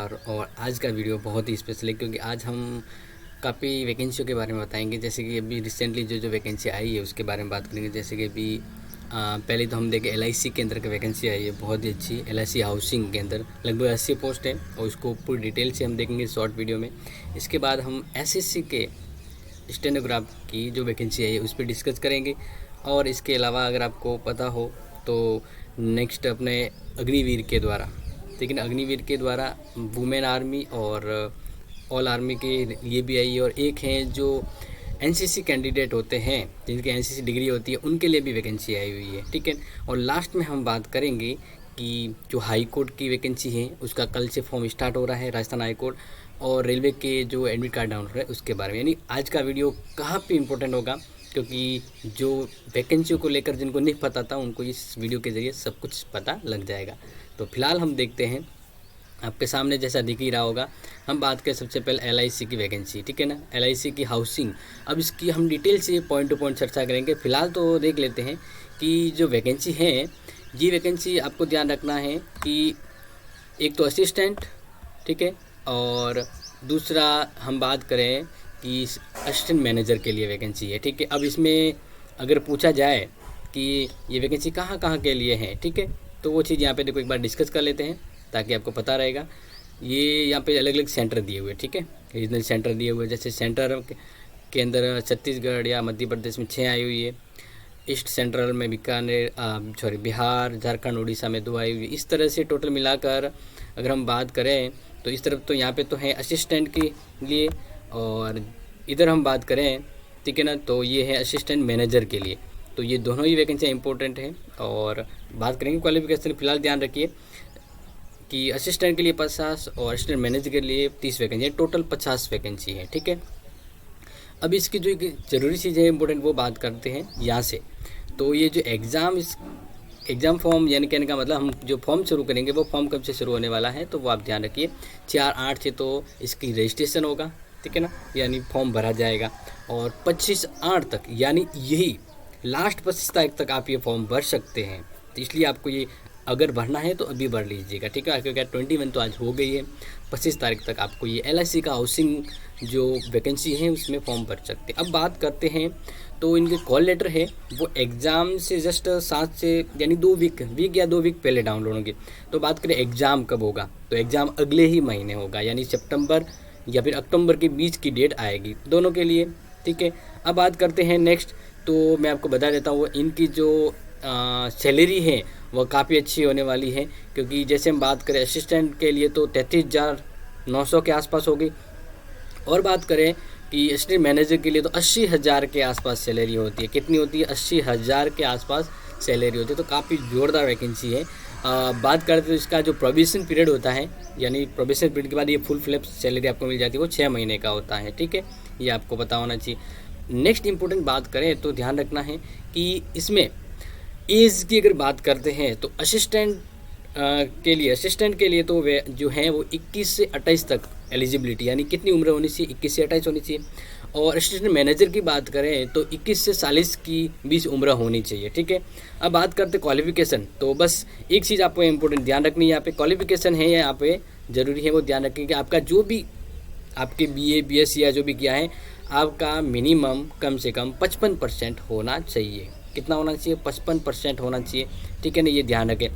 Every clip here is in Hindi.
नमस्कार। और आज का वीडियो बहुत ही स्पेशल है क्योंकि आज हम काफ़ी वैकेंसियों के बारे में बताएंगे। जैसे कि अभी रिसेंटली जो वैकेंसी आई है उसके बारे में बात करेंगे। जैसे कि अभी पहले तो हम देखें LIC के अंदर की वैकेंसी आई है, बहुत ही अच्छी। LIC हाउसिंग के अंदर लगभग 80 पोस्ट है और उसको पूरी डिटेल से हम देखेंगे शॉर्ट वीडियो में। इसके बाद हम SSC के स्टेनोग्राफ की जो वैकेंसी आई है उस पर डिस्कस करेंगे। और इसके अलावा अगर आपको पता हो तो नेक्स्ट अपने अग्निवीर के द्वारा, लेकिन अग्निवीर के द्वारा वुमेन आर्मी और ऑल आर्मी के लिए भी आई है। और एक हैं जो NCC कैंडिडेट होते हैं, जिनकी NCC डिग्री होती है, उनके लिए भी वैकेंसी आई हुई है, ठीक है। और लास्ट में हम बात करेंगे कि जो हाई कोर्ट की वैकेंसी है उसका कल से फॉर्म स्टार्ट हो रहा है, राजस्थान हाई कोर्ट। और रेलवे के जो एडमिट कार्ड डाउन हो रहा है उसके बारे में। यानी आज का वीडियो काफ़ी इंपॉर्टेंट होगा क्योंकि जो वैकेंसियों को लेकर जिनको नहीं पता था उनको इस वीडियो के ज़रिए सब कुछ पता लग जाएगा। तो फिलहाल हम देखते हैं, आपके सामने जैसा दिख ही रहा होगा। हम बात करें सबसे पहले LIC की वैकेंसी, ठीक है ना, LIC की हाउसिंग। अब इसकी हम डिटेल से पॉइंट टू पॉइंट चर्चा करेंगे। फिलहाल तो देख लेते हैं कि जो वैकेंसी है, ये वैकेंसी आपको ध्यान रखना है कि एक तो असिस्टेंट, ठीक है, और दूसरा हम बात करें कि असिस्टेंट मैनेजर के लिए वैकेंसी है, ठीक है। अब इसमें अगर पूछा जाए कि ये वैकेंसी कहाँ कहाँ के लिए है, ठीक है, तो वो चीज़ यहाँ पे देखो एक बार डिस्कस कर लेते हैं ताकि आपको पता रहेगा। ये यहाँ पे अलग अलग सेंटर दिए हुए, ठीक है, रीजनल सेंटर दिए हुए। जैसे सेंटर के अंदर छत्तीसगढ़ या मध्य प्रदेश में 6 आई हुई है, ईस्ट सेंट्रल में बीकानेर बिहार, झारखंड, उड़ीसा में 2 आई हुई। इस तरह से टोटल मिलाकर अगर हम बात करें तो इस तरफ तो यहाँ पे तो है असिस्टेंट के लिए, और इधर हम बात करें, ठीक है ना, तो ये है असिस्टेंट मैनेजर के लिए। तो ये दोनों ही वैकेंसियाँ इंपॉर्टेंट हैं। और बात करेंगे क्वालिफिकेशन, फिलहाल ध्यान रखिए कि असिस्टेंट के लिए 50 और असिस्टेंट मैनेजर के लिए 30 वैकेंसी है, टोटल 50 वैकेंसी है, ठीक है। अब इसकी जो ज़रूरी चीज़ है इंपॉर्टेंट वो बात करते हैं यहाँ से। तो ये जो एग्ज़ाम फॉर्म, यानी कहने का मतलब हम जो फॉर्म शुरू करेंगे वो फॉर्म कब से शुरू होने वाला है, तो वो आप ध्यान रखिए 4/8 से तो इसकी रजिस्ट्रेशन होगा, ठीक है ना, यानी फॉर्म भरा जाएगा। और 25/8 तक, यानी यही लास्ट 25 तारीख तक आप ये फॉर्म भर सकते हैं। तो इसलिए आपको ये अगर भरना है तो अभी भर लीजिएगा, ठीक है, क्योंकि 21 तो आज हो गई है। 25 तारीख तक आपको ये LIC का हाउसिंग जो वैकेंसी है उसमें फॉर्म भर सकते हैं। अब बात करते हैं तो इनके कॉल लेटर है वो एग्ज़ाम से जस्ट 7 से यानी 2 वीक या 2 वीक पहले डाउनलोड होंगे। तो बात करें एग्ज़ाम कब होगा, तो एग्ज़ाम अगले ही महीने होगा, यानी सितंबर या फिर अक्टूबर के बीच की डेट आएगी दोनों के लिए, ठीक है। अब बात करते हैं नेक्स्ट, तो मैं आपको बता देता हूँ इनकी जो सैलरी है वह काफ़ी अच्छी होने वाली है। क्योंकि जैसे हम बात करें असिस्टेंट के लिए तो 33,900 के आसपास होगी। और बात करें कि असिस्टेंट मैनेजर के लिए तो 80,000 के आसपास सैलरी होती है। कितनी होती है? 80,000 के आसपास सैलरी होती है। तो काफ़ी ज़ोरदार वैकेंसी है। बात करते तो इसका जो प्रोबेशन पीरियड होता है, यानी प्रोबेशन पीरियड के बाद ये फुल फ्लैप सैलरी आपको मिल जाती है, वो 6 महीने का होता है, ठीक है, ये आपको पता होना चाहिए। नेक्स्ट इंपॉर्टेंट बात करें तो ध्यान रखना है कि इसमें एज की अगर बात करते हैं तो असिस्टेंट के लिए तो वे जो हैं वो 21 से 28 तक एलिजिबिलिटी, यानी कितनी उम्र होनी चाहिए? 21 से 28 होनी चाहिए। और असिस्टेंट मैनेजर की बात करें तो 21 से 40 की 20 उम्र होनी चाहिए, ठीक है। अब बात करते क्वालिफिकेशन, तो बस एक चीज़ आपको इम्पोर्टेंट ध्यान रखनी है, यहाँ पे क्वालिफिकेशन है, यहाँ पे ज़रूरी है वो ध्यान रखें कि आपका जो भी आपके BA BSc या जो भी किया है, आपका मिनिमम कम से कम 55% होना चाहिए। कितना होना चाहिए? 55% होना चाहिए, ठीक है ना, ये ध्यान रखें।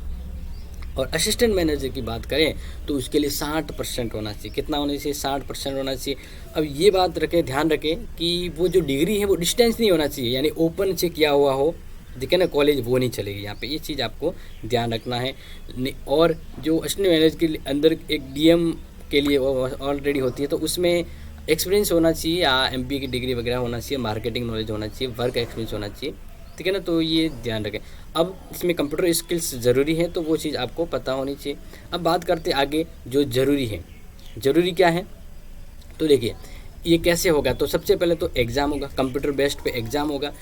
और असिस्टेंट मैनेजर की बात करें तो उसके लिए 60% होना चाहिए। कितना होना चाहिए? 60% होना चाहिए। अब ये बात रखें, ध्यान रखें कि वो जो डिग्री है वो डिस्टेंस नहीं होना चाहिए, यानी ओपन से किया हुआ हो, ठीक है ना, कॉलेज, वो नहीं चलेगी यहाँ पे, ये चीज़ आपको ध्यान रखना है। और जो असिस्टेंट मैनेजर के अंदर एक DM के लिए ऑलरेडी होती है, तो उसमें एक्सपीरियंस होना चाहिए या MBA की डिग्री वगैरह होना चाहिए, मार्केटिंग नॉलेज होना चाहिए, वर्क एक्सपीरियंस होना चाहिए, ठीक है ना, तो ये ध्यान रखें। अब इसमें कंप्यूटर स्किल्स ज़रूरी है, तो वो चीज़ आपको पता होनी चाहिए। अब बात करते आगे जो ज़रूरी है, ज़रूरी क्या है, तो देखिए ये कैसे होगा। तो सबसे पहले तो एग्ज़ाम होगा, कंप्यूटर बेस्ड पे एग्ज़ाम होगा।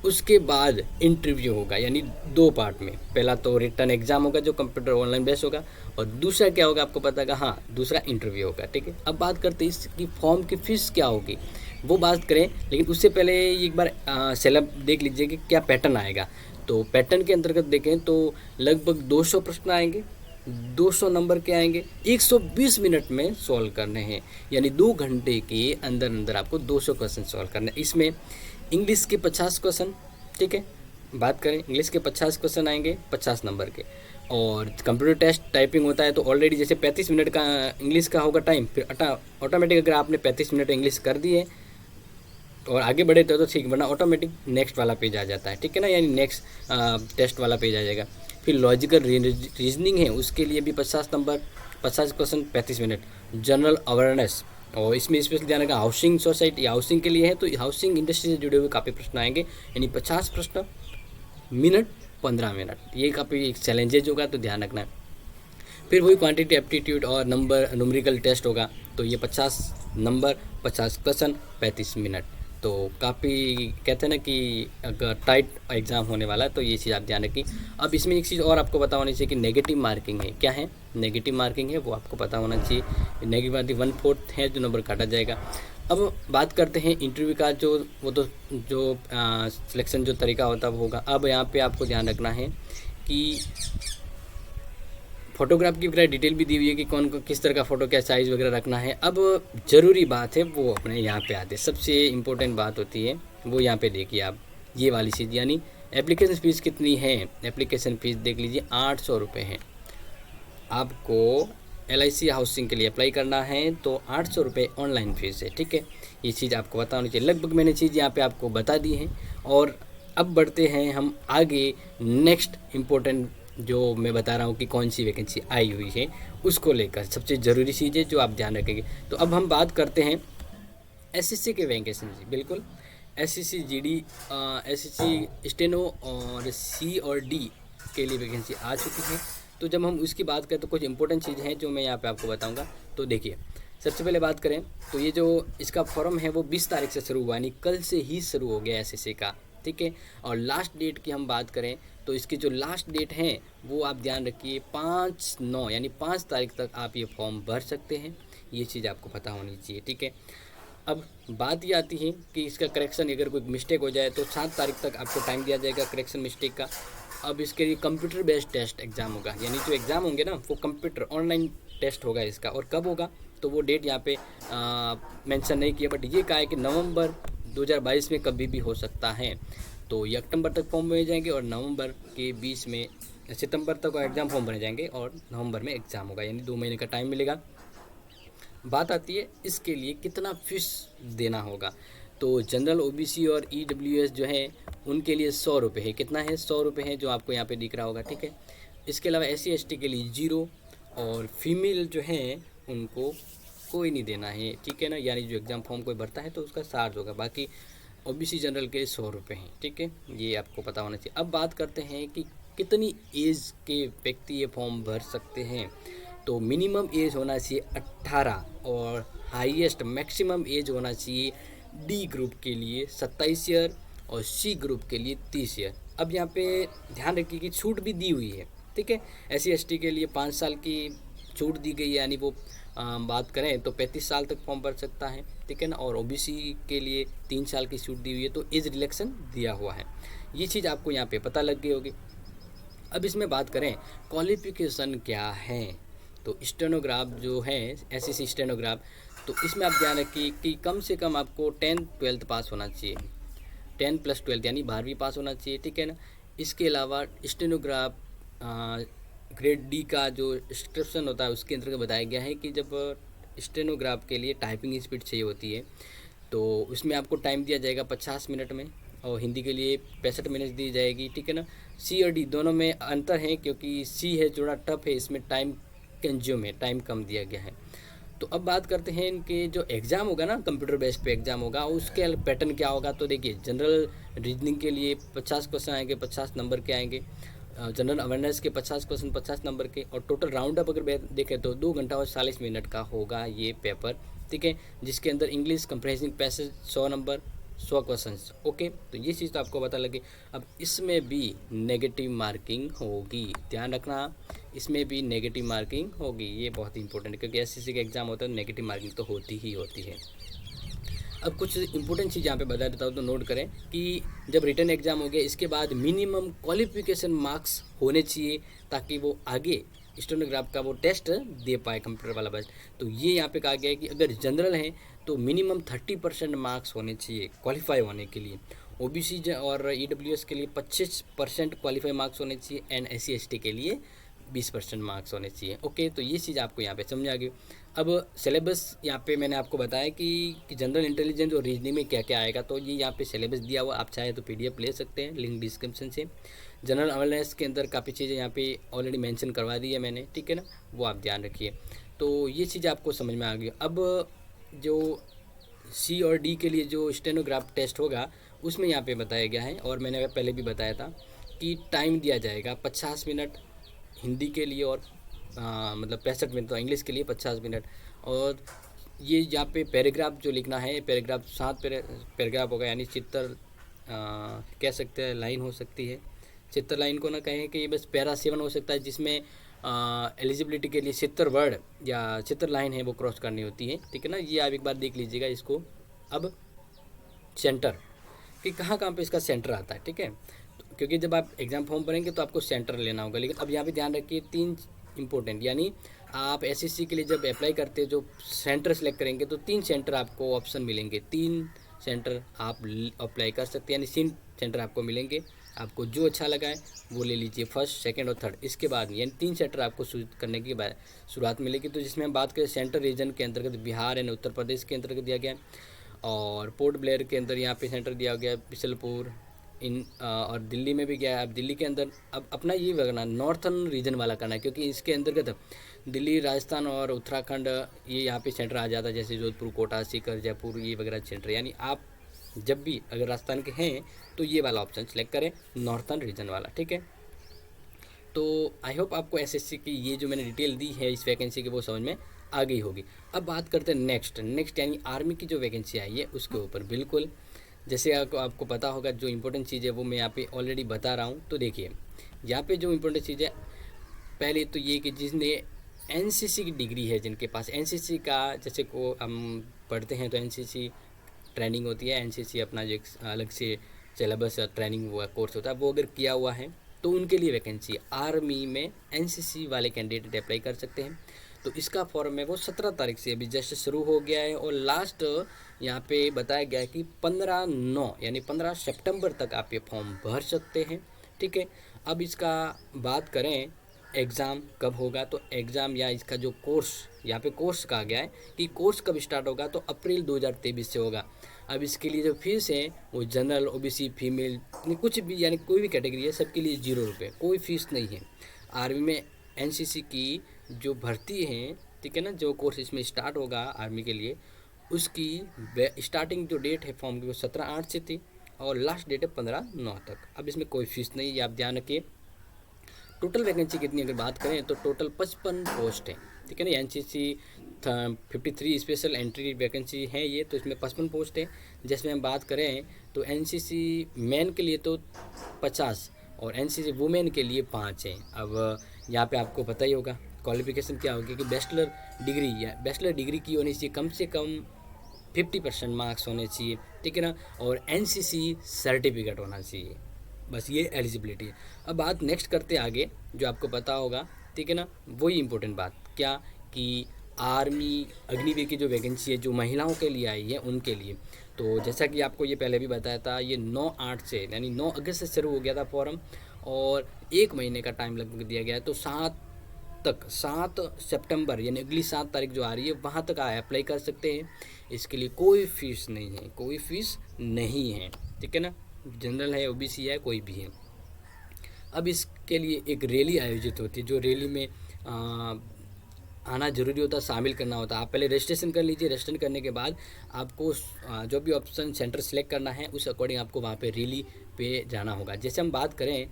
उसके बाद इंटरव्यू होगा, यानी 2 पार्ट में। पहला तो रिटर्न एग्ज़ाम होगा जो कंप्यूटर ऑनलाइन बेस्ड होगा, और दूसरा क्या होगा आपको पता है, हाँ, दूसरा इंटरव्यू होगा, ठीक है। अब बात करते हैं इसकी फॉर्म की फ़ीस क्या होगी, वो बात करें, लेकिन उससे पहले एक बार सिलेबस देख लीजिए कि क्या पैटर्न आएगा। तो पैटर्न के अंतर्गत देखें तो लगभग 200 प्रश्न आएंगे, 200 नंबर के आएंगे, 120 मिनट में सॉल्व करने हैं, यानी 2 घंटे के अंदर अंदर आपको 200 क्वेश्चन सॉल्व करना है। इसमें इंग्लिश के 50 क्वेश्चन, ठीक है, बात करें इंग्लिश के 50 क्वेश्चन आएंगे 50 नंबर के, और कंप्यूटर टेस्ट टाइपिंग होता है तो ऑलरेडी जैसे 35 मिनट का इंग्लिश का होगा टाइम, फिर ऑटोमेटिक अगर आपने 35 मिनट इंग्लिश कर दिए और आगे बढ़े तो ठीक, वरना ऑटोमेटिक नेक्स्ट वाला पेज आ जाता है, ठीक है ना, यानी नेक्स्ट टेस्ट वाला पेज आ जाएगा। फिर लॉजिकल रीजनिंग है, उसके लिए भी 50 number, 50 question 35 minute. General awareness, और इसमें स्पेशली ध्यान रखना हाउसिंग सोसाइटी, हाउसिंग के लिए है तो हाउसिंग इंडस्ट्री से जुड़े हुए काफ़ी प्रश्न आएंगे, यानी 50 प्रश्न मिनट 15 मिनट, ये काफ़ी एक चैलेंजेज होगा तो ध्यान रखना है। फिर वही क्वांटिटी एप्टीट्यूड और नंबर न्यूमेरिकल टेस्ट होगा, तो ये 50 नंबर 50 क्वेश्चन 35 मिनट, तो काफ़ी कहते हैं ना कि अगर टाइट एग्ज़ाम होने वाला है तो ये चीज़ आप ध्यान रखिए। अब इसमें एक चीज़ और आपको पता होनी चाहिए कि नेगेटिव मार्किंग है, क्या है नेगेटिव मार्किंग है वो आपको पता होना चाहिए। नेगेटिव मार्किंग 1/4 है जो नंबर काटा जाएगा। अब बात करते हैं इंटरव्यू का, जो सिलेक्शन जो तरीका होता है वो होगा। अब यहाँ पे आपको ध्यान रखना है कि फ़ोटोग्राफ की वगैरह डिटेल भी दी हुई है कि कौन को किस तरह का फ़ोटो क्या साइज़ वगैरह रखना है। अब ज़रूरी बात है वो अपने यहाँ पे आते हैं, सबसे इम्पोर्टेंट बात होती है वो यहाँ पे देखिए आप, ये वाली चीज़, यानी एप्लीकेशन फ़ीस कितनी है। एप्लीकेशन फ़ीस देख लीजिए 800 रुपये है। आपको LIC हाउसिंग के लिए अप्लाई करना है तो 800 रुपये ऑनलाइन फ़ीस है, ठीक है, ये चीज़ आपको पता होनी चाहिए। लगभग मैंने चीज़ यहाँ पे आपको बता दी है। और अब बढ़ते हैं हम आगे, नेक्स्ट इम्पोर्टेंट जो मैं बता रहा हूँ कि कौन सी वैकेंसी आई हुई है उसको लेकर, सबसे ज़रूरी चीज़ है जो आप ध्यान रखेंगे। तो अब हम बात करते हैं SSC के वैकेंसी, बिल्कुल SSC GD, SSC स्टेनो और C और D के लिए वैकेंसी आ चुकी है। तो जब हम उसकी बात करें तो कुछ इंपॉर्टेंट चीज़ हैं जो मैं यहाँ पे आपको बताऊँगा। तो देखिए, सबसे पहले बात करें तो ये जो इसका फॉर्म है वो 20 तारीख से शुरू हुआ, यानी कल से ही शुरू हो गया SSC का, ठीक है। और लास्ट डेट की हम बात करें तो इसकी जो लास्ट डेट है वो आप ध्यान रखिए 5/9, यानी 5 तारीख तक आप ये फॉर्म भर सकते हैं, ये चीज़ आपको पता होनी चाहिए, ठीक है। अब बात ये आती है कि इसका करेक्शन, अगर कोई मिस्टेक हो जाए तो 7 तारीख तक आपको टाइम दिया जाएगा करेक्शन मिस्टेक का। अब इसके लिए कंप्यूटर बेस्ड टेस्ट एग्ज़ाम होगा, यानी जो एग्ज़ाम होंगे ना वो कंप्यूटर ऑनलाइन टेस्ट होगा इसका। और कब होगा तो वो डेट यहाँ पे मेंशन नहीं किया, बट ये कहा है कि नवंबर 2022 में कभी भी हो सकता है। तो ये अक्टूबर तक फॉर्म भरे जाएंगे और नवंबर के 20 में, सितंबर तक एग्ज़ाम फॉर्म भरे जाएंगे और नवंबर में एग्ज़ाम होगा, यानी 2 महीने का टाइम मिलेगा। बात आती है इसके लिए कितना फीस देना होगा। तो जनरल OBC और EWS जो है उनके लिए 100 रुपये है। कितना है? 100 रुपये है, जो आपको यहाँ पे दिख रहा होगा, ठीक है। इसके अलावा SC ST के लिए 0, और फीमेल जो है उनको कोई नहीं देना है, ठीक है ना, यानी जो एग्ज़ाम फॉर्म कोई भरता है तो उसका चार्ज होगा। बाकी OBC जनरल के 100 रुपये हैं, ठीक है, ये आपको पता होना चाहिए। अब बात करते हैं कि कितनी एज के व्यक्ति ये फॉर्म भर सकते हैं। तो मिनिमम एज होना चाहिए 18 और हाईएस्ट मैक्सिमम एज होना चाहिए D ग्रुप के लिए 27 ईयर और C ग्रुप के लिए 30 ईयर। अब यहाँ पे ध्यान रखिए कि छूट भी दी हुई है, ठीक है। SC ST के लिए 5 साल की छूट दी गई है, यानी वो बात करें तो 35 साल तक फॉर्म भर सकता है, ठीक है ना। और OBC के लिए 3 साल की छूट दी हुई है, तो एज रिलेक्शन दिया हुआ है। ये चीज़ आपको यहाँ पे पता लग गई होगी। अब इसमें बात करें क्वालिफ़िकेशन क्या है, तो स्टेनोग्राफ जो है SSC स्टेनोग्राफ, तो इसमें आप ध्यान रखिए कि कम से कम आपको 10th-12th पास होना चाहिए, 10 + 12 यानी 12वीं पास होना चाहिए, ठीक है ना। इसके अलावा स्टेनोग्राफ ग्रेड D का जो डिस्क्रिप्शन होता है उसके अंतर्गत बताया गया है कि जब स्टेनोग्राफ के लिए टाइपिंग स्पीड चाहिए होती है तो उसमें आपको टाइम दिया जाएगा 50 मिनट में, और हिंदी के लिए 65 मिनट दी जाएगी, ठीक है ना। C और D दोनों में अंतर है, क्योंकि C है थोड़ा टफ है, इसमें टाइम कंज्यूम है, टाइम कम दिया गया है। तो अब बात करते हैं इनके जो एग्ज़ाम होगा ना, कंप्यूटर बेस्ड पे एग्ज़ाम होगा, उसके पैटर्न क्या होगा। तो देखिए, जनरल रीजनिंग के लिए 50 क्वेश्चन आएंगे, 50 नंबर के आएंगे। जनरल अवेयरनेस के 50 क्वेश्चन 50 नंबर के, और टोटल राउंड अप अगर देखें तो 2 घंटा और 40 मिनट का होगा ये पेपर, ठीक है। जिसके अंदर English comprehensive passage 100 number 100 questions, okay. तो ये चीज़ तो आपको पता लगे। अब इसमें भी नेगेटिव मार्किंग होगी, ध्यान रखना, इसमें भी नेगेटिव मार्किंग होगी, ये बहुत ही इंपॉर्टेंट है, क्योंकि SSC का एग्ज़ाम होता है तो नेगेटिव मार्किंग तो होती ही होती है। अब कुछ इंपॉर्टेंट चीज़ यहाँ पे बता देता हूँ, तो नोट करें कि जब रिटन एग्ज़ाम हो गया इसके बाद मिनिमम क्वालिफिकेशन मार्क्स होने चाहिए, ताकि वो आगे स्टेनोग्राफ का वो टेस्ट दे पाए कंप्यूटर वाला बस। तो ये यहाँ पे कहा गया है कि अगर जनरल है तो मिनिमम 30% मार्क्स होने चाहिए क्वालिफाई होने के लिए। ओबीसी और ईडब्ल्यूएस के लिए 25% क्वालिफाई मार्क्स होने चाहिए एंड एससी एसटी के लिए 20% मार्क्स होने चाहिए। ओके, तो ये चीज़ आपको यहाँ पे समझ आ गई। अब सिलेबस यहाँ पे मैंने आपको बताया कि जनरल इंटेलिजेंस और रीजनिंग में क्या क्या आएगा, तो ये यहाँ पे सिलेबस दिया हुआ, आप चाहे तो पीडीएफ ले सकते हैं, लिंक डिस्क्रिप्शन से। जनरल अवेयरनेस के अंदर काफ़ी चीज़ें यहाँ पे ऑलरेडी मेंशन करवा दी है मैंने, ठीक है ना, वो आप ध्यान रखिए। तो ये चीज़ आपको समझ में आ गई। अब जो सी और डी के लिए जो स्टेनोग्राफ टेस्ट होगा उसमें यहाँ पे बताया गया है, और मैंने पहले भी बताया था कि टाइम दिया जाएगा 50 मिनट हिंदी के लिए और मतलब 65 मिनट तो इंग्लिश के लिए 50 मिनट। और ये यहाँ पे पैराग्राफ जो लिखना है, पैराग्राफ 7 पैराग्राफ होगा, यानी चित्तर कह सकते हैं लाइन हो सकती है, चित्तर लाइन को ना कहें कि ये बस पैरा 7 हो सकता है, जिसमें एलिजिबिलिटी के लिए 70 वर्ड या 70 लाइन है वो क्रॉस करनी होती है, ठीक है ना। ये आप एक बार देख लीजिएगा इसको। अब सेंटर कि कहाँ कहाँ पे इसका सेंटर आता है, ठीक है, क्योंकि जब आप एग्ज़ाम फॉर्म भरेंगे तो आपको सेंटर लेना होगा। लेकिन अब यहाँ पे ध्यान रखिए 3 इंपॉर्टेंट, यानी आप एसएससी के लिए जब अप्लाई करते हैं जो सेंटर सेलेक्ट करेंगे तो 3 सेंटर आपको ऑप्शन मिलेंगे, 3 सेंटर आप अप्लाई कर सकते हैं, यानी 3 सेंटर आपको मिलेंगे। आपको जो अच्छा लगा है वो ले लीजिए, फर्स्ट सेकंड और थर्ड। इसके बाद यानी 3 सेंटर आपको करने की शुरुआत मिलेगी। तो जिसमें हम बात करें सेंट्रल रीजन के अंतर्गत बिहार एंड उत्तर प्रदेश के अंतर्गत दिया गया है, और पोर्ट ब्लेयर के अंदर यहाँ पे सेंटर दिया गया है, बिशनपुर और दिल्ली में भी गया है। अब दिल्ली के अंदर अब अपना ये करना नॉर्थर्न रीजन वाला करना है, क्योंकि इसके अंतर्गत दिल्ली, राजस्थान और उत्तराखंड ये यहाँ पे सेंटर आ जाता है, जैसे जोधपुर, कोटा, सीकर, जयपुर, ये वगैरह सेंटर। यानी आप जब भी अगर राजस्थान के हैं तो ये वाला ऑप्शन सेलेक्ट करें, नॉर्थर्न रीजन वाला, ठीक है। तो आई होप आपको एसएससी की ये जो मैंने डिटेल दी है इस वैकेंसी की वो समझ में आ गई होगी। अब बात करते हैं नेक्स्ट यानी आर्मी की जो वैकेंसी आई है उसके ऊपर। बिल्कुल जैसे आपको पता होगा, जो इम्पोर्टेंट चीज़ है वो मैं यहाँ पे ऑलरेडी बता रहा हूँ। तो देखिए यहाँ पे जो इम्पोर्टेंट चीज़ है, पहले तो ये कि जिसने एनसीसी की डिग्री है, जिनके पास एनसीसी का, जैसे को हम पढ़ते हैं तो एनसीसी ट्रेनिंग होती है, एनसीसी अपना जो अलग से सिलेबस ट्रेनिंग हुआ कोर्स होता है, वो अगर किया हुआ है तो उनके लिए वैकेंसी आर्मी में एनसीसी वाले कैंडिडेट अप्लाई कर सकते हैं। तो इसका फॉर्म है वो 17 तारीख से अभी जस्ट शुरू हो गया है, और लास्ट यहाँ पे बताया गया है कि 15/9 यानी 15 सितंबर तक आप ये फॉर्म भर सकते हैं, ठीक है। अब इसका बात करें एग्ज़ाम कब होगा, तो एग्ज़ाम या इसका जो कोर्स, यहाँ पे कोर्स कहा गया है कि कोर्स कब स्टार्ट होगा, तो अप्रैल 2023 से होगा। अब इसके लिए जो फीस है वो जनरल, ओबीसी, फीमेल, कुछ भी यानी कोई भी कैटेगरी है सबके लिए 0 रुपये, कोई फीस नहीं है। आर्मी में एनसीसी की जो भर्ती है, ठीक है ना, जो कोर्स इसमें स्टार्ट होगा आर्मी के लिए, उसकी स्टार्टिंग जो डेट है फॉर्म की वो 17/8 से थी, और लास्ट डेट है 15/9 तक। अब इसमें कोई फीस नहीं है, आप ध्यान रखिए। टोटल वैकेंसी कितनी अगर बात करें तो टोटल 55 पोस्ट है, ठीक है ना। एनसीसी 53 स्पेशल एंट्री वैकेंसी है ये, तो इसमें 55 पोस्ट है। जिसमें हम बात करें तो एनसीसी मैन के लिए तो 50 और एनसीसी वुमेन के लिए 5 हैं। अब यहाँ पे आपको पता ही होगा क्वालिफिकेशन क्या होगी कि बैचलर डिग्री या बैचलर डिग्री की होनी चाहिए, कम से कम 50% मार्क्स होने चाहिए, ठीक है ना, और एनसीसी सर्टिफिकेट होना चाहिए, बस ये एलिजिबिलिटी है। अब बात नेक्स्ट करते आगे, जो आपको पता होगा, ठीक है ना, वही इंपॉर्टेंट बात क्या कि आर्मी अग्निवीर की जो वैकेंसी है जो महिलाओं के लिए आई है उनके लिए। तो जैसा कि आपको ये पहले भी बताया था, ये 9/8 से यानी 9 अगस्त से शुरू हो गया था फॉर्म, और 1 महीने का टाइम लगभग दिया गया है। तो 7 सितंबर यानी अगली 7 तारीख जो आ रही है वहाँ तक आप अप्लाई कर सकते हैं। इसके लिए कोई फ़ीस नहीं है, कोई फ़ीस नहीं है, ठीक है ना। जनरल है, ओबीसी है, कोई भी है। अब इसके लिए एक रैली आयोजित होती है, जो रैली में आना ज़रूरी होता है, शामिल करना होता है। आप पहले रजिस्ट्रेशन कर लीजिए, रजिस्ट्रेशन करने के बाद आपको जो भी ऑप्शन सेंटर सेलेक्ट करना है उस अकॉर्डिंग आपको वहाँ पे रैली पे जाना होगा। जैसे हम बात करें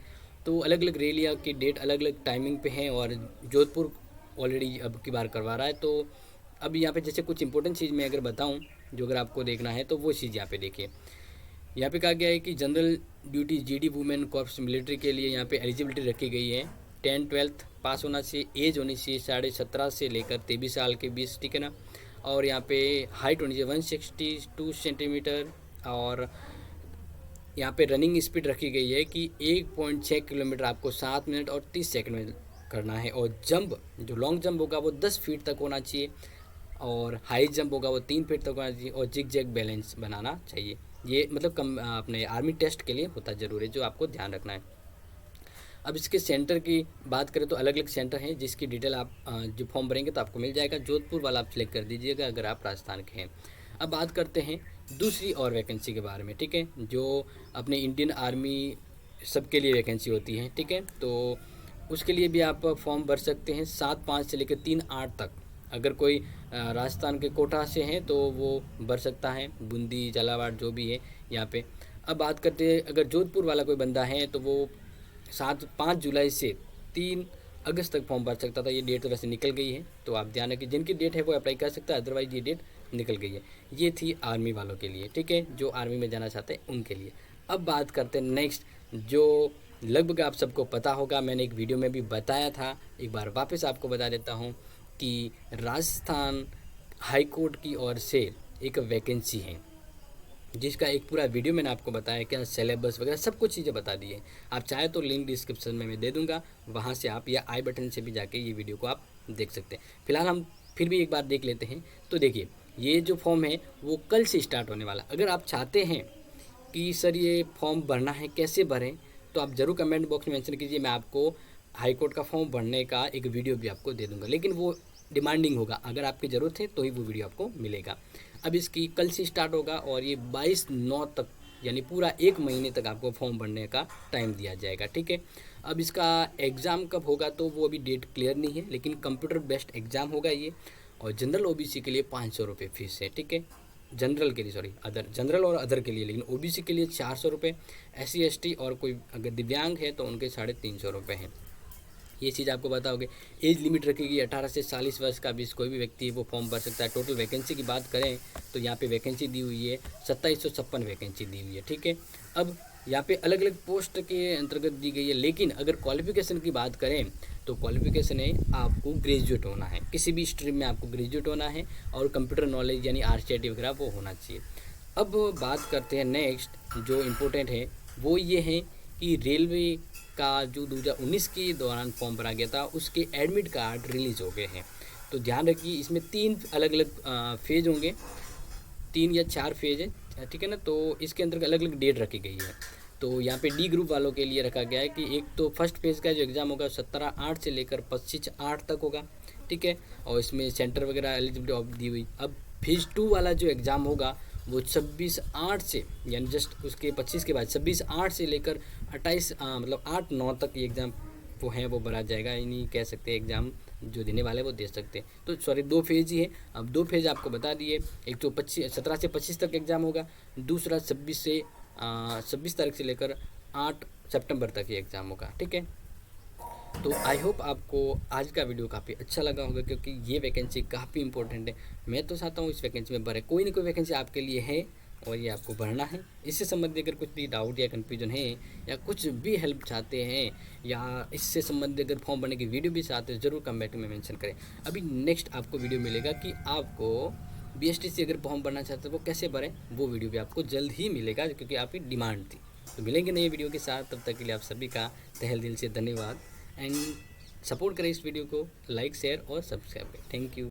तो अलग अलग रैलियाँ की डेट अलग अलग टाइमिंग पे हैं, और जोधपुर ऑलरेडी अब की बार करवा रहा है। तो अब यहाँ पे जैसे कुछ इंपॉर्टेंट चीज़ मैं अगर बताऊँ जो अगर आपको देखना है तो वो चीज़ यहाँ पे देखिए। यहाँ पे कहा गया है कि general duty GD women corps military के लिए यहाँ पे एलिजिबिलिटी रखी गई है, 10-12 पास होना चाहिए, एज होनी चाहिए 17.5 से लेकर 23 साल के बीच, ठीक है ना। और यहाँ पे हाइट होनी चाहिए 162 सेंटीमीटर, और यहाँ पे रनिंग स्पीड रखी गई है कि 1.6 किलोमीटर आपको 7 मिनट और 30 सेकंड में करना है। और जंप, जो लॉन्ग जंप होगा वो 10 फीट तक होना चाहिए, और हाई जंप होगा वो 3 फीट तक होना चाहिए, और जिग जैग बैलेंस बनाना चाहिए। ये मतलब अपने आर्मी टेस्ट के लिए होता ज़रूरी है, जो आपको ध्यान रखना है। अब इसके सेंटर की बात करें तो अलग अलग सेंटर हैं, जिसकी डिटेल आप जो फॉर्म भरेंगे तो आपको मिल जाएगा। जोधपुर वाला आप सिलेक्ट कर दीजिएगा अगर आप राजस्थान के हैं। अब बात करते हैं दूसरी और वैकेंसी के बारे में, ठीक है, जो अपने इंडियन आर्मी सबके लिए वैकेंसी होती है, ठीक है। तो उसके लिए भी आप फॉर्म भर सकते हैं 7/5 से लेकर 3/8 तक। अगर कोई राजस्थान के कोटा से हैं तो वो भर सकता है, बूंदी झालावाड़ जो भी है यहाँ पे। अब बात करते हैं अगर जोधपुर वाला कोई बंदा है तो वो 5 जुलाई से 3 अगस्त तक फॉर्म भर सकता था। ये डेट तो वैसे निकल गई है, तो आप ध्यान रखिए जिनकी डेट है वो अप्लाई कर सकता है, अदरवाइज ये डेट निकल गई है। ये थी आर्मी वालों के लिए, ठीक है, जो आर्मी में जाना चाहते हैं उनके लिए। अब बात करते हैं नेक्स्ट, जो लगभग आप सबको पता होगा, मैंने एक वीडियो में भी बताया था, एक बार वापस आपको बता देता हूँ कि राजस्थान हाई कोर्ट की ओर से एक वैकेंसी है, जिसका एक पूरा वीडियो मैंने आपको बताया, क्या सिलेबस वगैरह सब कुछ चीज़ें बता दी है। आप चाहे तो लिंक डिस्क्रिप्शन में मैं दे दूंगा, वहाँ से आप या आई बटन से भी जाके ये वीडियो को आप देख सकते हैं। फिलहाल हम फिर भी एक बार देख लेते हैं। तो देखिए, ये जो फॉर्म है वो कल से स्टार्ट होने वाला। अगर आप चाहते हैं कि सर ये फॉर्म भरना है कैसे भरें, तो आप ज़रूर कमेंट बॉक्स में मेंशन कीजिए, मैं आपको हाई कोर्ट का फॉर्म भरने का एक वीडियो भी आपको दे दूंगा, लेकिन वो डिमांडिंग होगा, अगर आपकी ज़रूरत है तो ही वो वीडियो आपको मिलेगा। अब इसकी कल से स्टार्ट होगा और ये 22/9 तक, यानी पूरा 1 महीने तक आपको फॉर्म भरने का टाइम दिया जाएगा, ठीक है। अब इसका एग्ज़ाम कब होगा तो वो अभी डेट क्लियर नहीं है, लेकिन कंप्यूटर बेस्ड एग्ज़ाम होगा ये। और जनरल ओबीसी के लिए 500 रुपये फीस है, ठीक है, जनरल के लिए, सॉरी अदर, जनरल और अदर के लिए, लेकिन ओबीसी के लिए 400 रुपये, SC ST और कोई अगर दिव्यांग है तो उनके 350 रुपये हैं। ये चीज़ आपको पता होगी। एज लिमिट रखेगी 18 से 40 वर्ष का बीच कोई भी व्यक्ति वो फॉर्म भर सकता है। टोटल वैकेंसी की बात करें तो यहाँ पे वैकेंसी दी हुई है 2756 वैकेंसी दी हुई है, ठीक है। अब यहाँ पे अलग अलग पोस्ट के अंतर्गत दी गई है, लेकिन अगर क्वालिफिकेशन की बात करें तो क्वालिफिकेशन है आपको ग्रेजुएट होना है, किसी भी स्ट्रीम में आपको ग्रेजुएट होना है, और कंप्यूटर नॉलेज यानी RCT वगैरह वो होना चाहिए। अब बात करते हैं नेक्स्ट, जो इम्पोर्टेंट है वो ये है कि रेलवे का जो 2019 के दौरान फॉर्म भरा गया था उसके एडमिट कार्ड रिलीज़ हो गए हैं। तो ध्यान रखिए, इसमें 3 अलग अलग फेज़ होंगे, 3 या 4 फेज़ है, ठीक है ना। तो इसके अंदर अलग अलग डेट रखी गई है। तो यहाँ पे डी ग्रुप वालों के लिए रखा गया है कि एक तो फर्स्ट फेज़ का जो एग्ज़ाम होगा 17/8 से लेकर 25/8 तक होगा, ठीक है, और इसमें सेंटर वगैरह एलिजिबिलिटी दी हुई। अब फेज़ 2 वाला जो एग्ज़ाम होगा वो 26/8 से, यानी जस्ट उसके 25 के बाद 26/8 से लेकर 28 मतलब 8-9 तक ये एग्ज़ाम वो है वो भरा जाएगा, यानी कह सकते हैं एग्ज़ाम जो देने वाले वो दे सकते हैं। तो सॉरी 2 फेज़ ही है। अब 2 फेज़ आपको बता दिए, एक तो 17 से 25 तक एग्ज़ाम होगा, दूसरा 26 तारीख से लेकर 8 सितंबर तक ये एग्ज़ाम होगा, ठीक है। तो आई होप आपको आज का वीडियो काफ़ी अच्छा लगा होगा, क्योंकि ये वैकेंसी काफ़ी इंपॉर्टेंट है। मैं तो चाहता हूँ इस वैकेंसी में भरे, कोई ना कोई वैकेंसी आपके लिए है और ये आपको भरना है। इससे संबंधित अगर कुछ भी डाउट या कन्फ्यूजन है या कुछ भी हेल्प चाहते हैं या इससे संबंधित अगर फॉर्म भरने की वीडियो भी चाहते हैं, ज़रूर कमेंट में मेंशन करें। अभी नेक्स्ट आपको वीडियो मिलेगा कि आपको BSTC अगर फॉर्म भरना चाहते हैं वो कैसे भरें, वो वीडियो भी आपको जल्द ही मिलेगा, क्योंकि आपकी डिमांड थी। तो मिलेंगे नए वीडियो के साथ, तब तक के लिए आप सभी का तहे दिल से धन्यवाद। एंड सपोर्ट करें इस वीडियो को, लाइक शेयर और सब्सक्राइब करें। Thank you.